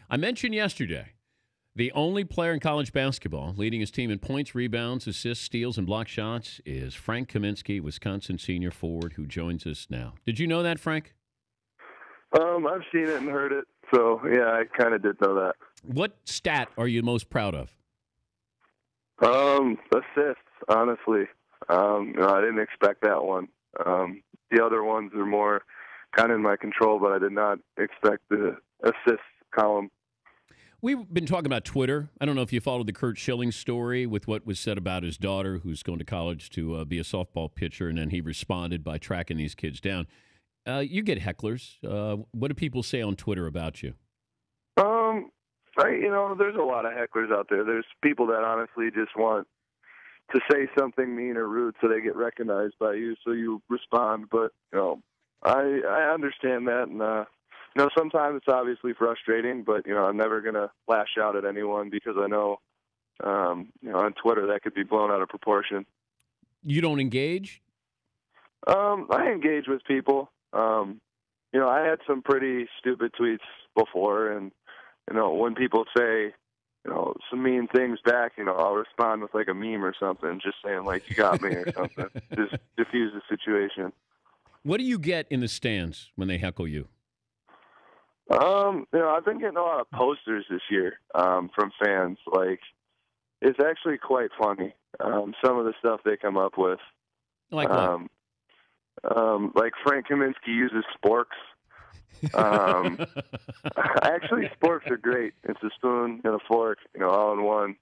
I mentioned yesterday the only player in college basketball leading his team in points, rebounds, assists, steals, and block shots is Frank Kaminsky, Wisconsin senior forward, who joins us now. Did you know that, Frank? I've seen it and heard it, so yeah, I kind of did know that. What stat are you most proud of? Assists, honestly. I didn't expect that one. The other ones are more kind of in my control, but I did not expect the assist column. We've been talking about Twitter. I don't know if you followed the Kurt Schilling story with what was said about his daughter who's going to college to be a softball pitcher, and then he responded by tracking these kids down. You get hecklers. What do people say on Twitter about you? There's a lot of hecklers out there. There's people that honestly just want to say something mean or rude so they get recognized by you, so you respond. But, I understand that, and, sometimes it's obviously frustrating, but, I'm never going to lash out at anyone because I know, on Twitter that could be blown out of proportion. You don't engage? I engage with people. I had some pretty stupid tweets before, and, when people say, some mean things back, I'll respond with like a meme or something, just saying like, you got me or something. Just diffuse the situation. What do you get in the stands when they heckle you? I've been getting a lot of posters this year, from fans. Like, it's actually quite funny. Some of the stuff they come up with. Like what? Like Frank Kaminsky uses sporks. Actually, sporks are great. It's a spoon and a fork, all in one.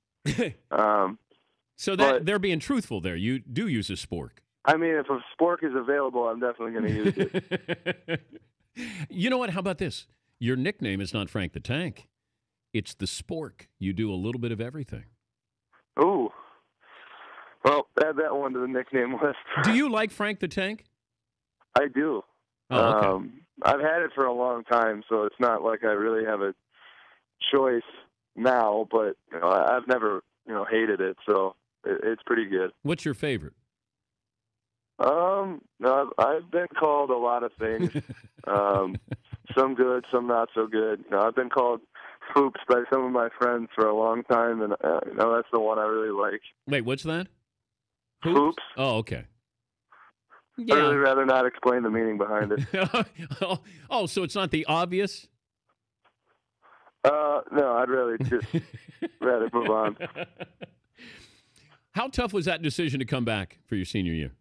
So they're being truthful there. You do use a spork. I mean, if a spork is available, I'm definitely going to use it. You know what? How about this? Your nickname is not Frank the Tank. It's the Spork. You do a little bit of everything. Ooh. Well, add that one to the nickname list. Do you like Frank the Tank? I do. Oh, okay. I've had it for a long time, so it's not like I really have a choice now, but I've never, hated it, so it's pretty good. What's your favorite? I've been called a lot of things. Some good, some not so good. I've been called Foops by some of my friends for a long time, and that's the one I really like. Wait, what's that? Foops. Oh, okay. Yeah. I'd really rather not explain the meaning behind it. Oh, so it's not the obvious? No, I'd really just rather move on. How tough was that decision to come back for your senior year?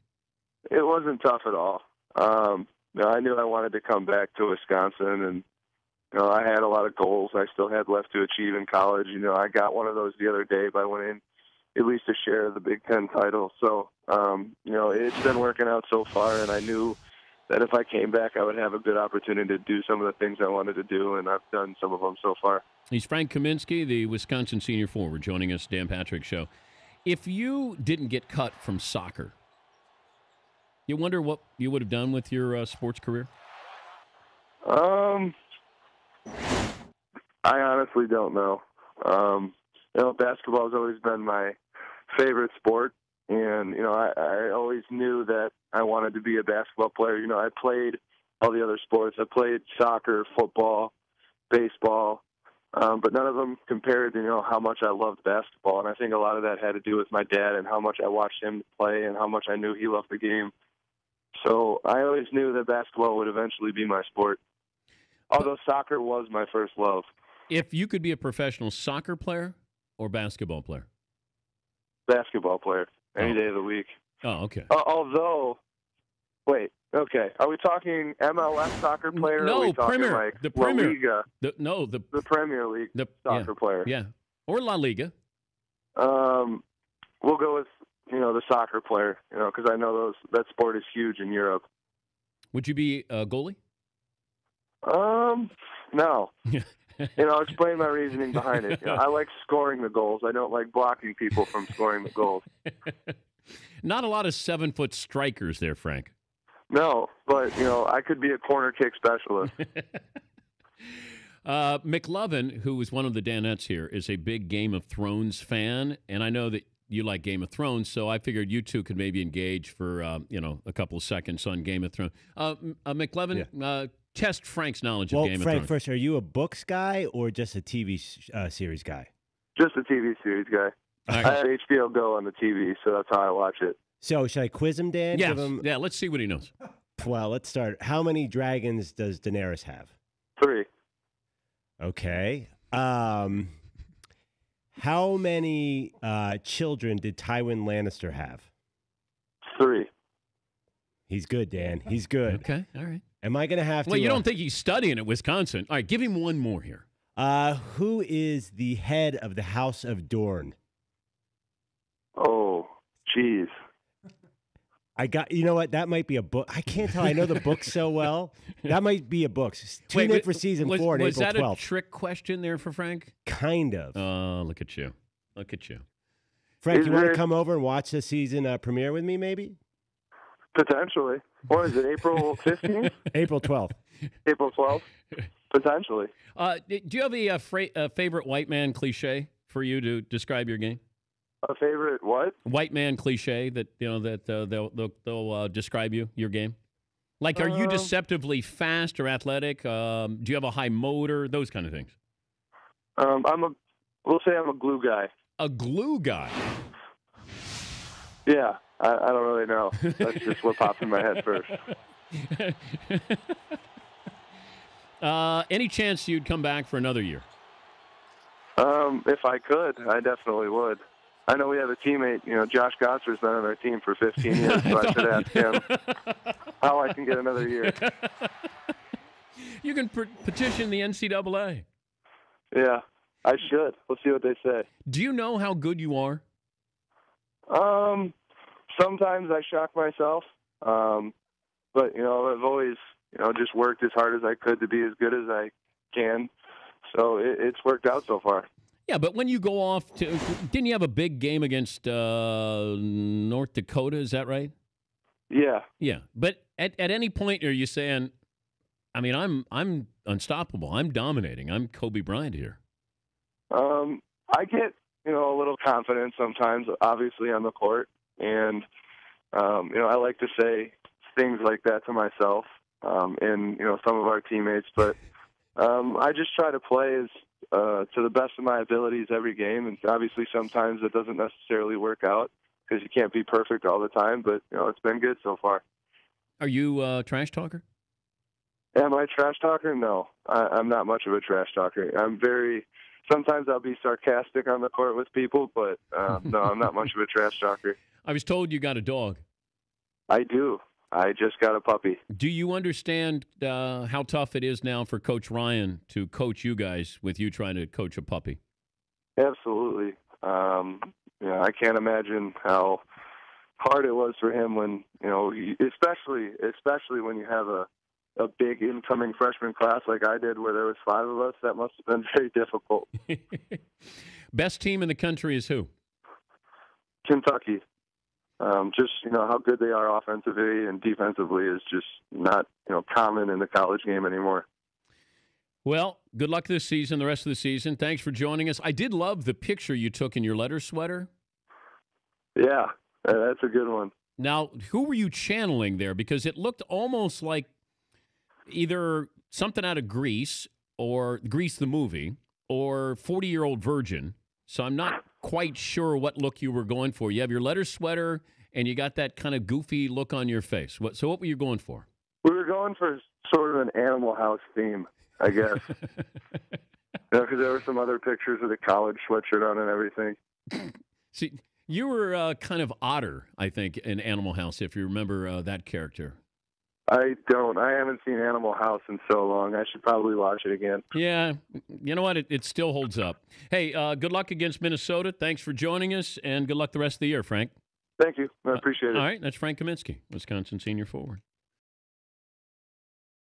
It wasn't tough at all. I knew I wanted to come back to Wisconsin, and I had a lot of goals I still had left to achieve in college. I got one of those the other day by winning at least a share of the Big Ten title. So, it's been working out so far, and I knew that if I came back, I would have a good opportunity to do some of the things I wanted to do, and I've done some of them so far. He's Frank Kaminsky, the Wisconsin senior forward, joining us, Dan Patrick Show. If you didn't get cut from soccer, you wonder what you would have done with your sports career? I honestly don't know. Basketball has always been my favorite sport, and I always knew that I wanted to be a basketball player. I played all the other sports. I played soccer, football, baseball, but none of them compared to how much I loved basketball. And I think a lot of that had to do with my dad and how much I watched him play and how much I knew he loved the game. So I always knew that basketball would eventually be my sport, although soccer was my first love. If you could be a professional soccer player or basketball player? Basketball player, any day of the week. Oh, okay. Although, wait, okay. Are we talking MLS soccer player? No, or are we talking Premier. Like the Premier. La Liga? The Premier League soccer player. Yeah, or La Liga. We'll go with the soccer player. Because I know that sport is huge in Europe. Would you be a goalie? No. Explain my reasoning behind it. I like scoring the goals. I don't like blocking people from scoring the goals. Not a lot of 7-foot strikers there, Frank. No, but, I could be a corner kick specialist. McLovin, who is one of the Danettes here, is a big Game of Thrones fan, and I know that you like Game of Thrones, so I figured you two could maybe engage for a couple of seconds on Game of Thrones. McLevin, test Frank's knowledge of Game of Thrones. Frank, first, are you a books guy or just a TV series guy? Just a TV series guy. Right. I have HBO Go on the TV, so that's how I watch it. So should I quiz him, Dan? Yes. Yeah, let's see what he knows. Well, let's start. How many dragons does Daenerys have? 3. Okay. How many children did Tywin Lannister have? 3. He's good, Dan. He's good. Okay, all right. Am I going to have to... Well, you don't think he's studying at Wisconsin. All right, give him one more here. Who is the head of the House of Dorne? Oh, jeez. You know what? That might be a book. I can't tell. I know the book so well. That might be a book. Tune in for season 4 on April 12th. Was that a trick question there for Frank? Kind of. Oh, look at you. Look at you. Frank, you want to come over and watch the season premiere with me, maybe? Potentially. What is it, April 15th? April 12th. April 12th? Potentially. Do you have a favorite white man cliche for you to describe your game? A favorite what? White man cliche that they'll describe your game. Like, are you deceptively fast or athletic? Do you have a high motor? Those kind of things. We'll say I'm a glue guy. A glue guy. Yeah, I don't really know. That's just what popped in my head first. Any chance you'd come back for another year? If I could, I definitely would. I know we have a teammate, Josh Gosser's been on our team for 15 years, so I should ask him how I can get another year. You can petition the NCAA. Yeah, I should. We'll see what they say. Do you know how good you are? Sometimes I shock myself, but, I've always, just worked as hard as I could to be as good as I can, so it's worked out so far. Yeah, but when you go off to, didn't you have a big game against North Dakota? Is that right? Yeah. Yeah, but at any point are you saying, I mean, I'm unstoppable. I'm dominating. I'm Kobe Bryant here. I get a little confidence sometimes, obviously on the court, and I like to say things like that to myself and some of our teammates, but I just try to play as to the best of my abilities every game, and obviously sometimes it doesn't necessarily work out because you can't be perfect all the time, but it's been good so far. Are you a trash talker? Am I a trash talker? No, I'm not much of a trash talker. Sometimes I'll be sarcastic on the court with people, but no, I'm not much of a trash talker. I was told you got a dog. I do. I just got a puppy. Do you understand how tough it is now for Coach Ryan to coach you guys with you trying to coach a puppy? Absolutely. I can't imagine how hard it was for him when, especially when you have a big incoming freshman class like I did where there was 5 of us. That must have been very difficult. Best team in the country is who? Kentucky. Just how good they are offensively and defensively is just not common in the college game anymore. Well, good luck this season, the rest of the season. Thanks for joining us. I did love the picture you took in your letter sweater. Yeah, that's a good one. Now, who were you channeling there? Because it looked almost like either something out of Grease or Grease the movie or 40-Year-Old Virgin. So I'm not quite sure what look you were going for. You have your letter sweater, and you got that kind of goofy look on your face. So what were you going for? We were going for sort of an Animal House theme, I guess. Because there were some other pictures of the college sweatshirt on and everything. See, you were kind of Otter, I think, in Animal House, if you remember that character. I don't. I haven't seen Animal House in so long. I should probably watch it again. Yeah. You know what? It still holds up. Hey, good luck against Minnesota. Thanks for joining us, and good luck the rest of the year, Frank. Thank you. I appreciate it. All right. That's Frank Kaminsky, Wisconsin senior forward.